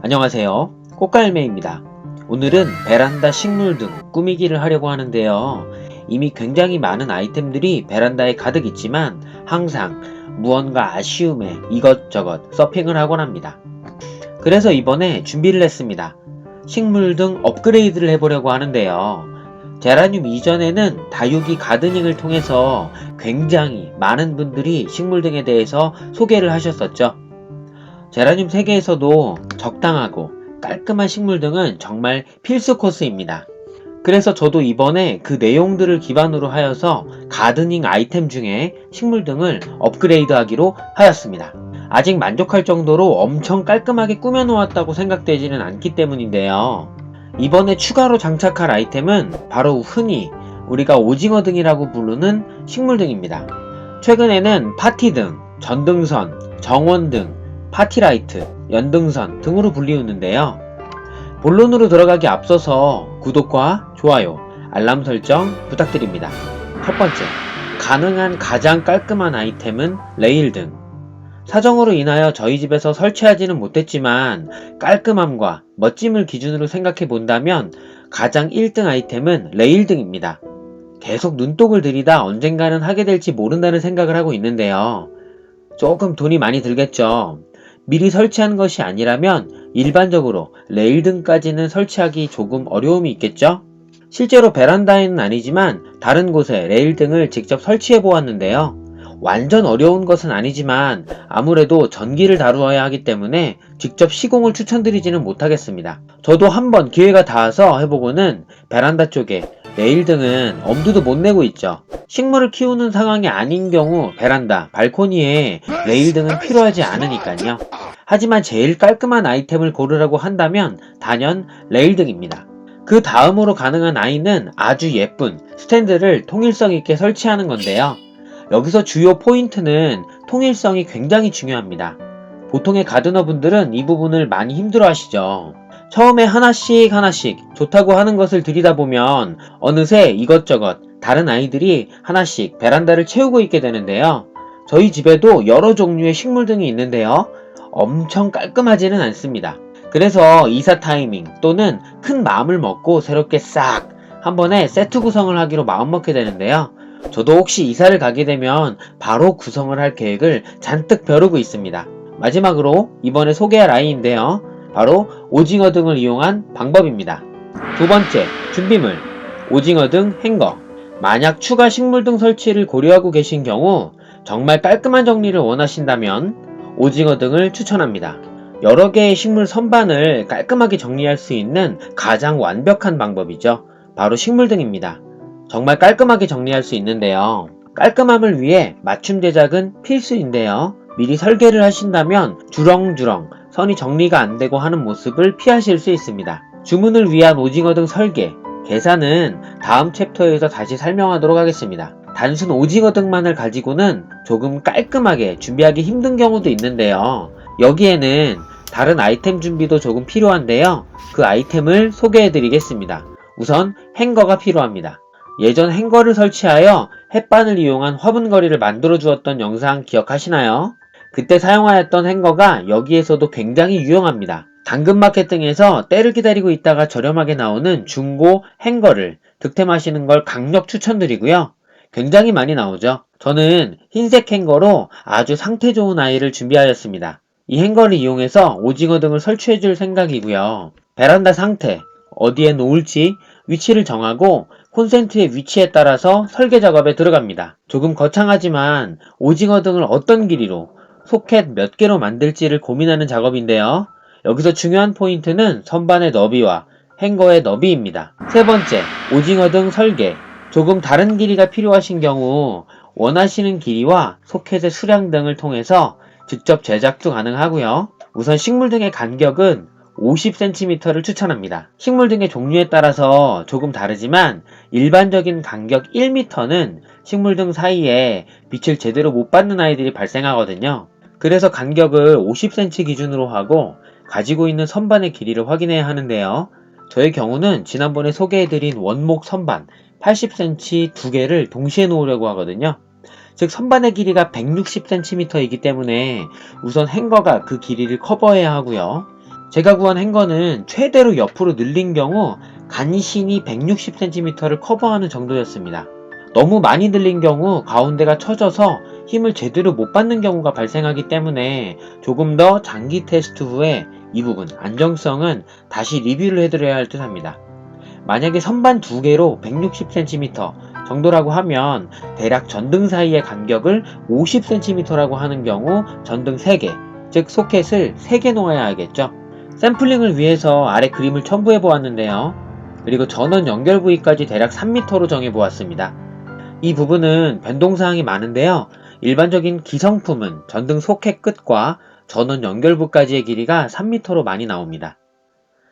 안녕하세요. 꽃갈매입니다. 오늘은 베란다 식물 등 꾸미기를 하려고 하는데요. 이미 굉장히 많은 아이템들이 베란다에 가득 있지만 항상 무언가 아쉬움에 이것저것 서핑을 하곤 합니다. 그래서 이번에 준비를 했습니다. 식물 등 업그레이드를 해보려고 하는데요. 제라늄 이전에는 다육이 가드닝을 통해서 굉장히 많은 분들이 식물 등에 대해서 소개를 하셨었죠. 제라늄 세계에서도 적당하고 깔끔한 식물 등은 정말 필수 코스입니다. 그래서 저도 이번에 그 내용들을 기반으로 하여서 가드닝 아이템 중에 식물 등을 업그레이드 하기로 하였습니다. 아직 만족할 정도로 엄청 깔끔하게 꾸며 놓았다고 생각되지는 않기 때문인데요. 이번에 추가로 장착할 아이템은 바로 흔히 우리가 오징어 등이라고 부르는 식물 등입니다. 최근에는 파티 등, 전등선, 정원 등, 파티라이트, 연등선 등으로 불리우는데요. 본론으로 들어가기 앞서서 구독과 좋아요, 알람 설정 부탁드립니다. 첫 번째, 가능한 가장 깔끔한 아이템은 레일 등. 사정으로 인하여 저희 집에서 설치하지는 못했지만 깔끔함과 멋짐을 기준으로 생각해 본다면 가장 1등 아이템은 레일 등입니다. 계속 눈독을 들이다 언젠가는 하게 될지 모른다는 생각을 하고 있는데요. 조금 돈이 많이 들겠죠. 미리 설치한 것이 아니라면 일반적으로 레일 등까지는 설치하기 조금 어려움이 있겠죠? 실제로 베란다에는 아니지만 다른 곳에 레일 등을 직접 설치해 보았는데요. 완전 어려운 것은 아니지만 아무래도 전기를 다루어야 하기 때문에 직접 시공을 추천드리지는 못하겠습니다. 저도 한번 기회가 닿아서 해보고는 베란다 쪽에 레일 등은 엄두도 못 내고 있죠. 식물을 키우는 상황이 아닌 경우 베란다, 발코니에 레일 등은 필요하지 않으니까요. 하지만 제일 깔끔한 아이템을 고르라고 한다면 단연 레일 등입니다. 그 다음으로 가능한 아이는 아주 예쁜 스탠드를 통일성 있게 설치하는 건데요. 여기서 주요 포인트는 통일성이 굉장히 중요합니다. 보통의 가드너분들은 이 부분을 많이 힘들어 하시죠. 처음에 하나씩 좋다고 하는 것을 들이다보면 어느새 이것저것 다른 아이들이 하나씩 베란다를 채우고 있게 되는데요. 저희 집에도 여러 종류의 식물 등이 있는데요. 엄청 깔끔하지는 않습니다. 그래서 이사 타이밍 또는 큰 마음을 먹고 새롭게 싹 한 번에 세트 구성을 하기로 마음먹게 되는데요. 저도 혹시 이사를 가게 되면 바로 구성을 할 계획을 잔뜩 벼르고 있습니다. 마지막으로 이번에 소개할 아이인데요. 바로 오징어 등을 이용한 방법입니다. 두 번째, 준비물. 오징어 등 행거. 만약 추가 식물 등 설치를 고려하고 계신 경우 정말 깔끔한 정리를 원하신다면 오징어 등을 추천합니다. 여러 개의 식물 선반을 깔끔하게 정리할 수 있는 가장 완벽한 방법이죠. 바로 식물 등입니다. 정말 깔끔하게 정리할 수 있는데요. 깔끔함을 위해 맞춤 제작은 필수인데요. 미리 설계를 하신다면 주렁주렁 선이 정리가 안되고 하는 모습을 피하실 수 있습니다. 주문을 위한 오징어 등 설계, 계산은 다음 챕터에서 다시 설명하도록 하겠습니다. 단순 오징어 등만을 가지고는 조금 깔끔하게 준비하기 힘든 경우도 있는데요. 여기에는 다른 아이템 준비도 조금 필요한데요. 그 아이템을 소개해 드리겠습니다. 우선 행거가 필요합니다. 예전 행거를 설치하여 햇반을 이용한 화분거리를 만들어 주었던 영상 기억하시나요? 그때 사용하였던 행거가 여기에서도 굉장히 유용합니다. 당근마켓 등에서 때를 기다리고 있다가 저렴하게 나오는 중고 행거를 득템하시는 걸 강력 추천드리고요. 굉장히 많이 나오죠. 저는 흰색 행거로 아주 상태 좋은 아이를 준비하였습니다. 이 행거를 이용해서 오징어 등을 설치해 줄 생각이고요. 베란다 상태, 어디에 놓을지 위치를 정하고 콘센트의 위치에 따라서 설계 작업에 들어갑니다. 조금 거창하지만 오징어 등을 어떤 길이로 소켓 몇 개로 만들지를 고민하는 작업인데요. 여기서 중요한 포인트는 선반의 너비와 행거의 너비입니다. 세 번째, 오징어 등 설계. 조금 다른 길이가 필요하신 경우 원하시는 길이와 소켓의 수량 등을 통해서 직접 제작도 가능하고요. 우선 식물 등의 간격은 50cm를 추천합니다. 식물 등의 종류에 따라서 조금 다르지만 일반적인 간격 1m는 식물 등 사이에 빛을 제대로 못 받는 아이들이 발생하거든요. 그래서 간격을 50cm 기준으로 하고 가지고 있는 선반의 길이를 확인해야 하는데요. 저의 경우는 지난번에 소개해드린 원목 선반 80cm 두 개를 동시에 놓으려고 하거든요. 즉 선반의 길이가 160cm이기 때문에 우선 행거가 그 길이를 커버해야 하고요. 제가 구한 행거는 최대로 옆으로 늘린 경우 간신히 160cm를 커버하는 정도였습니다. 너무 많이 늘린 경우 가운데가 처져서 힘을 제대로 못 받는 경우가 발생하기 때문에 조금 더 장기 테스트 후에 이 부분 안정성은 다시 리뷰를 해드려야 할 듯 합니다. 만약에 선반 2개로 160cm 정도라고 하면 대략 전등 사이의 간격을 50cm라고 하는 경우 전등 3개, 즉 소켓을 3개 놓아야 하겠죠. 샘플링을 위해서 아래 그림을 첨부해 보았는데요. 그리고 전원 연결 부위까지 대략 3m로 정해 보았습니다. 이 부분은 변동사항이 많은데요. 일반적인 기성품은 전등 소켓 끝과 전원 연결부까지의 길이가 3m로 많이 나옵니다.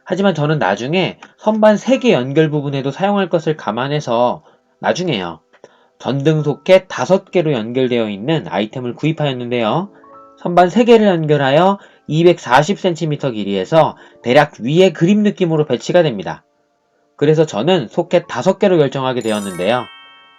하지만 저는 나중에 선반 3개 연결 부분에도 사용할 것을 감안해서 나중에요. 전등 소켓 5개로 연결되어 있는 아이템을 구입하였는데요. 선반 3개를 연결하여 240cm 길이에서 대략 위에 그림 느낌으로 배치가 됩니다. 그래서 저는 소켓 5개로 결정하게 되었는데요.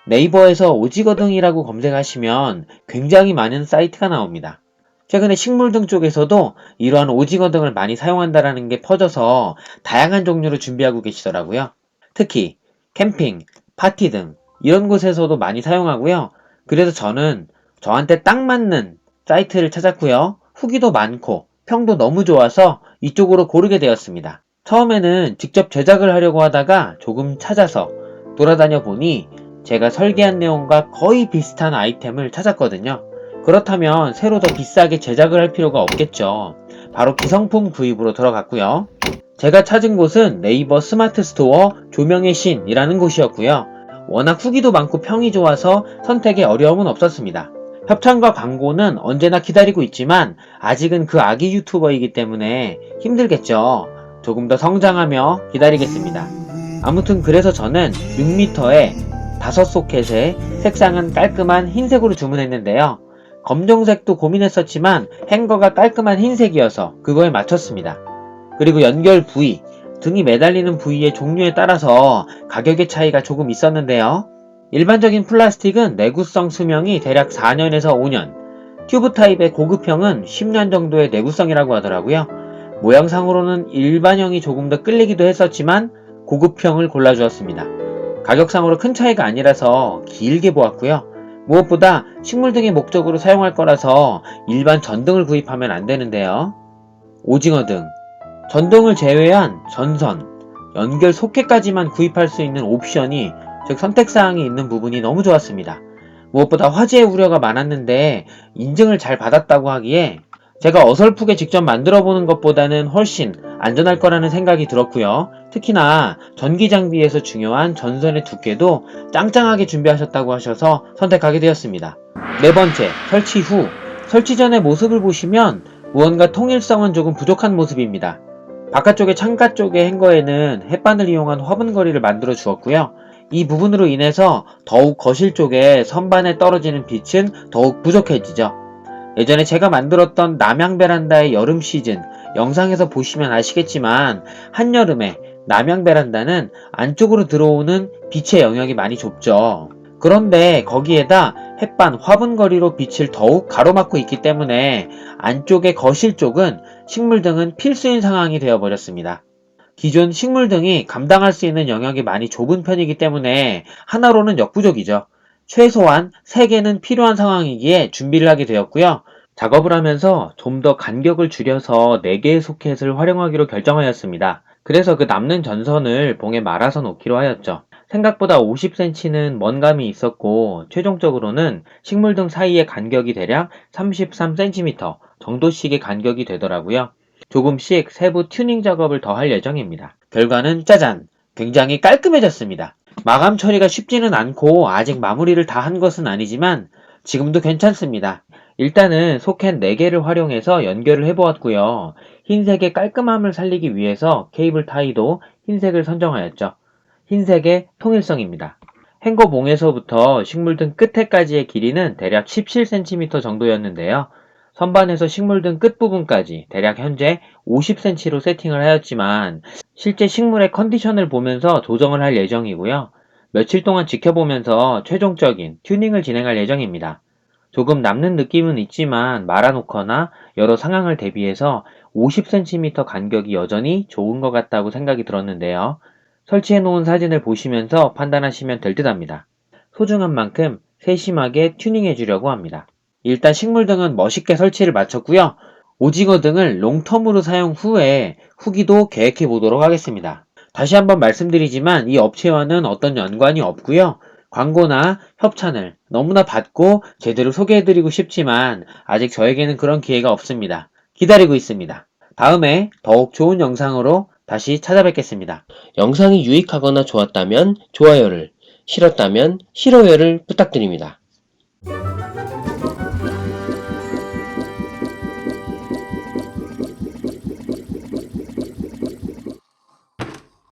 네이버에서 오지거등이라고 검색하시면 굉장히 많은 사이트가 나옵니다. 최근에 식물등 쪽에서도 이러한 오징어등을 많이 사용한다는 게 퍼져서 다양한 종류로 준비하고 계시더라고요. 특히 캠핑, 파티 등 이런 곳에서도 많이 사용하고요. 그래서 저는 저한테 딱 맞는 사이트를 찾았고요. 후기도 많고 평도 너무 좋아서 이쪽으로 고르게 되었습니다. 처음에는 직접 제작을 하려고 하다가 조금 찾아서 돌아다녀 보니 제가 설계한 내용과 거의 비슷한 아이템을 찾았거든요. 그렇다면 새로 더 비싸게 제작을 할 필요가 없겠죠. 바로 기성품 구입으로 들어갔고요. 제가 찾은 곳은 네이버 스마트 스토어 조명의 신이라는 곳이었고요. 워낙 후기도 많고 평이 좋아서 선택에 어려움은 없었습니다. 협찬과 광고는 언제나 기다리고 있지만 아직은 그 아기 유튜버이기 때문에 힘들겠죠. 조금 더 성장하며 기다리겠습니다. 아무튼 그래서 저는 6m에 5소켓에 색상은 깔끔한 흰색으로 주문했는데요. 검정색도 고민했었지만 행거가 깔끔한 흰색이어서 그거에 맞췄습니다. 그리고 연결 부위, 등이 매달리는 부위의 종류에 따라서 가격의 차이가 조금 있었는데요. 일반적인 플라스틱은 내구성 수명이 대략 4년에서 5년, 튜브 타입의 고급형은 10년 정도의 내구성이라고 하더라고요. 모양상으로는 일반형이 조금 더 끌리기도 했었지만 고급형을 골라주었습니다. 가격상으로 큰 차이가 아니라서 길게 보았고요. 무엇보다 식물등의 목적으로 사용할 거라서 일반 전등을 구입하면 안 되는데요. 오징어등, 전등을 제외한 전선, 연결 소켓까지만 구입할 수 있는 옵션이, 즉 선택사항이 있는 부분이 너무 좋았습니다. 무엇보다 화재의 우려가 많았는데 인증을 잘 받았다고 하기에 제가 어설프게 직접 만들어보는 것보다는 훨씬 안전할 거라는 생각이 들었고요. 특히나 전기 장비에서 중요한 전선의 두께도 짱짱하게 준비하셨다고 하셔서 선택하게 되었습니다. 네 번째, 설치 후. 설치 전의 모습을 보시면 무언가 통일성은 조금 부족한 모습입니다. 바깥쪽에 창가 쪽의 행거에는 햇반을 이용한 화분거리를 만들어 주었고요. 이 부분으로 인해서 더욱 거실 쪽에 선반에 떨어지는 빛은 더욱 부족해지죠. 예전에 제가 만들었던 남향 베란다의 여름 시즌 영상에서 보시면 아시겠지만 한여름에 남향 베란다는 안쪽으로 들어오는 빛의 영역이 많이 좁죠. 그런데 거기에다 햇반 화분거리로 빛을 더욱 가로막고 있기 때문에 안쪽의 거실 쪽은 식물등은 필수인 상황이 되어버렸습니다. 기존 식물등이 감당할 수 있는 영역이 많이 좁은 편이기 때문에 하나로는 역부족이죠. 최소한 3개는 필요한 상황이기에 준비를 하게 되었고요. 작업을 하면서 좀 더 간격을 줄여서 4개의 소켓을 활용하기로 결정하였습니다. 그래서 그 남는 전선을 봉에 말아서 놓기로 하였죠. 생각보다 50cm는 먼 감이 있었고 최종적으로는 식물등 사이의 간격이 대략 33cm 정도씩의 간격이 되더라고요. 조금씩 세부 튜닝 작업을 더 할 예정입니다. 결과는 짜잔! 굉장히 깔끔해졌습니다. 마감 처리가 쉽지는 않고 아직 마무리를 다 한 것은 아니지만 지금도 괜찮습니다. 일단은 소켓 4개를 활용해서 연결을 해보았고요. 흰색의 깔끔함을 살리기 위해서 케이블 타이도 흰색을 선정하였죠. 흰색의 통일성입니다. 행거봉에서부터 식물등 끝에까지의 길이는 대략 17cm 정도였는데요. 선반에서 식물등 끝부분까지 대략 현재 50cm로 세팅을 하였지만 실제 식물의 컨디션을 보면서 조정을 할 예정이고요. 며칠 동안 지켜보면서 최종적인 튜닝을 진행할 예정입니다. 조금 남는 느낌은 있지만 말아놓거나 여러 상황을 대비해서 50cm 간격이 여전히 좋은 것 같다고 생각이 들었는데요. 설치해 놓은 사진을 보시면서 판단하시면 될 듯 합니다. 소중한 만큼 세심하게 튜닝해 주려고 합니다. 일단 식물등은 멋있게 설치를 마쳤고요. 오징어 등을 롱텀으로 사용 후에 후기도 계획해 보도록 하겠습니다. 다시 한번 말씀드리지만 이 업체와는 어떤 연관이 없고요. 광고나 협찬을 너무나 받고 제대로 소개해드리고 싶지만 아직 저에게는 그런 기회가 없습니다. 기다리고 있습니다. 다음에 더욱 좋은 영상으로 다시 찾아뵙겠습니다. 영상이 유익하거나 좋았다면 좋아요를, 싫었다면 싫어요를 부탁드립니다.